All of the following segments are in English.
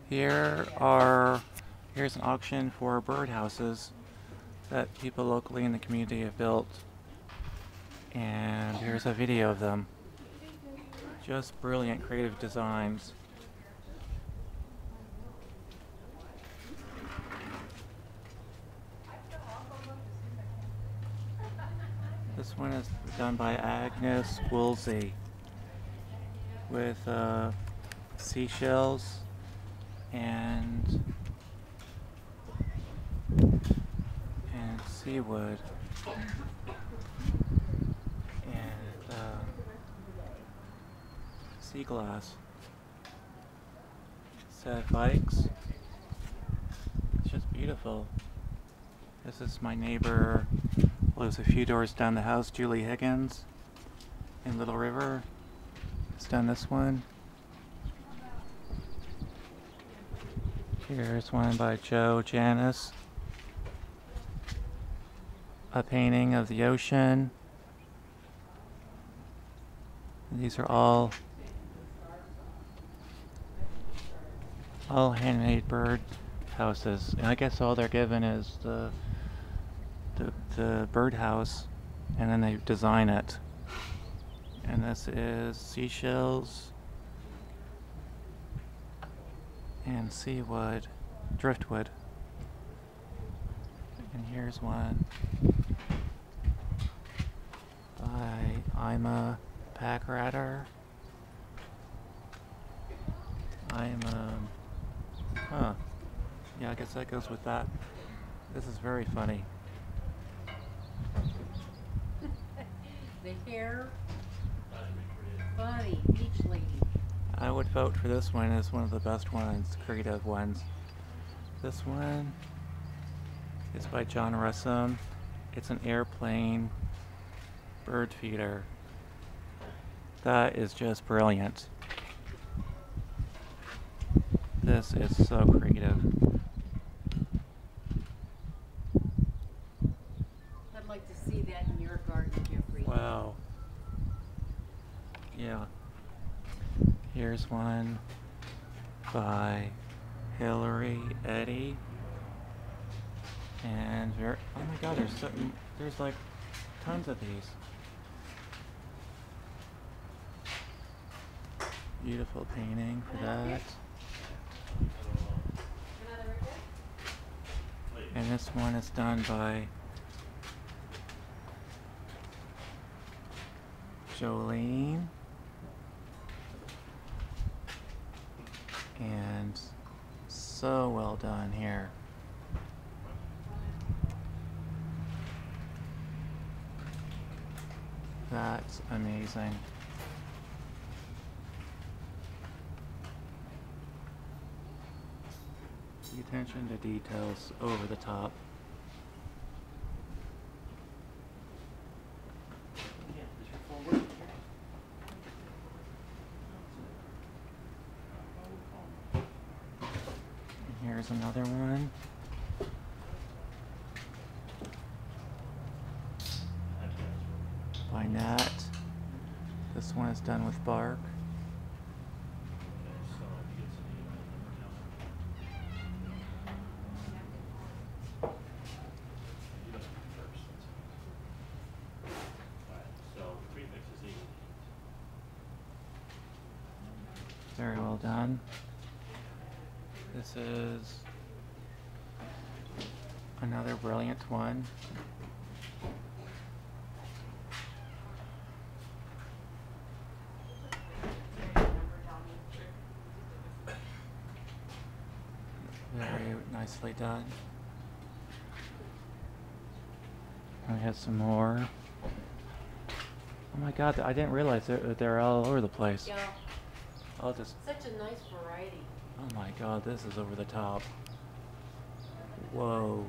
Here's an auction for birdhouses that people locally in the community have built. And here's a video of them. Just brilliant creative designs. This one is done by Agnes Woolsey with seashells and seawood and sea glass. Set of bikes. It's just beautiful. This is my neighbor, lives a few doors down the house, Julie Higgins, in Little River. Has done this one. Here's one by Joe Janis. A painting of the ocean. These are all handmade bird houses. And I guess all they're given is the birdhouse, and then they design it. And this is seashells and seawood, driftwood. And here's one by Ima Packratter. Yeah, I guess that goes with that. This is very funny. The hair, funny, beach lady. I would vote for this one as one of the best ones, creative ones. This one is by John Russum. It's an airplane bird feeder. That is just brilliant. This is so creative. I'd like to see that in your garden, Jeffrey. Wow. Yeah. Here's one by Hillary Eddy. And oh my god, there's like tons of these. Beautiful painting for that. And this one is done by Jolene. And so well done here. That's amazing. The attention to details over the top. And here's another one. By Nat. This one is done with bark. Very well done. This is another brilliant one. Very nicely done. We have some more. Oh my god, I didn't realize they're all over the place. Yeah. I'll just... Such a nice variety. Oh my god, this is over the top. Whoa.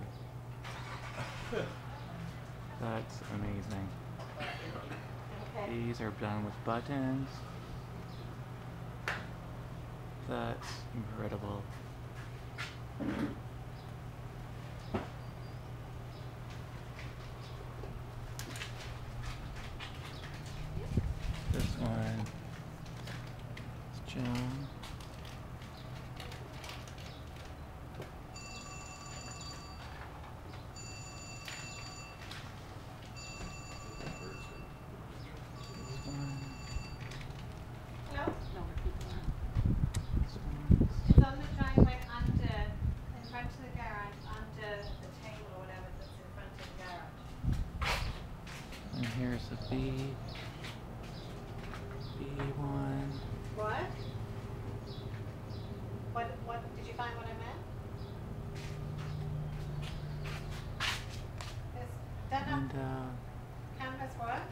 That's amazing. Okay. These are done with buttons. That's incredible. This one is Joan. find what I meant? This And canvas what?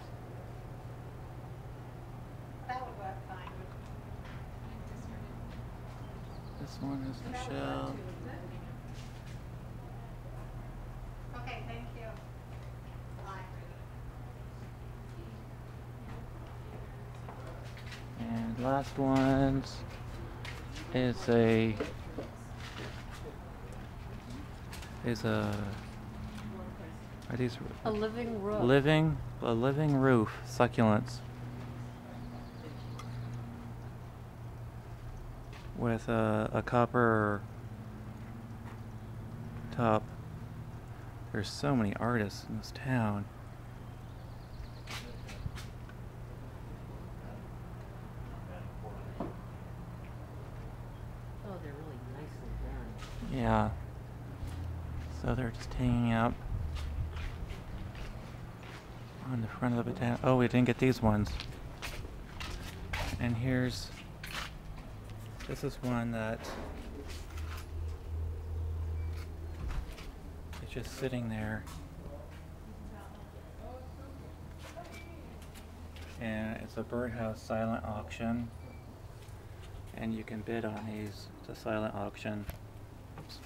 That would work fine. this one is the That would work shell. too, wouldn't it? Okay, thank you. Bye. And last ones is a are these A living roof. a living roof succulents with a copper top. There's so many artists in this town. Oh, they're really nicely done. Yeah. So they're just hanging up on the front of the Botanical. Oh, we didn't get these ones. And this is one that is just sitting there. And it's a birdhouse silent auction. And you can bid on these. It's a silent auction. Oops.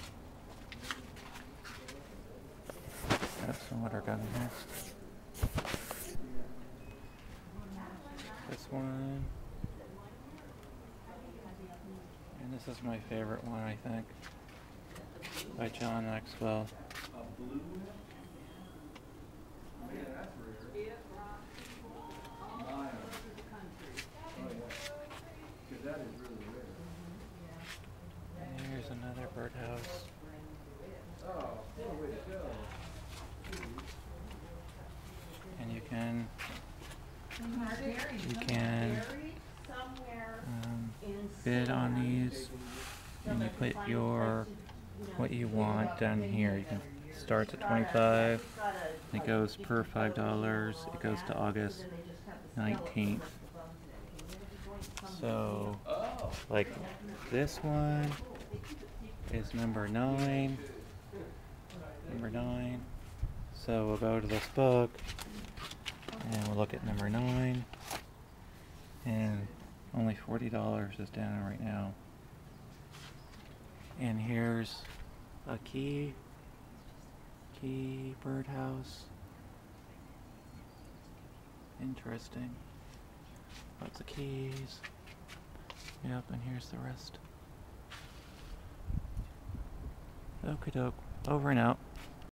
Got some water gun here. This one. And this is my favorite one, I think. By John Maxwell. And here's another birdhouse. And you can bid on these, and you put what you want down here. You can start at $25. It goes per $5. It goes to August 19th. So, like this one is number 9. Number 9. So we'll go to this book and we'll look at number 9. And only $40 is down right now. And here's a key birdhouse. Interesting. Lots of keys. Yep, and here's the rest. Okie doke. Over and out.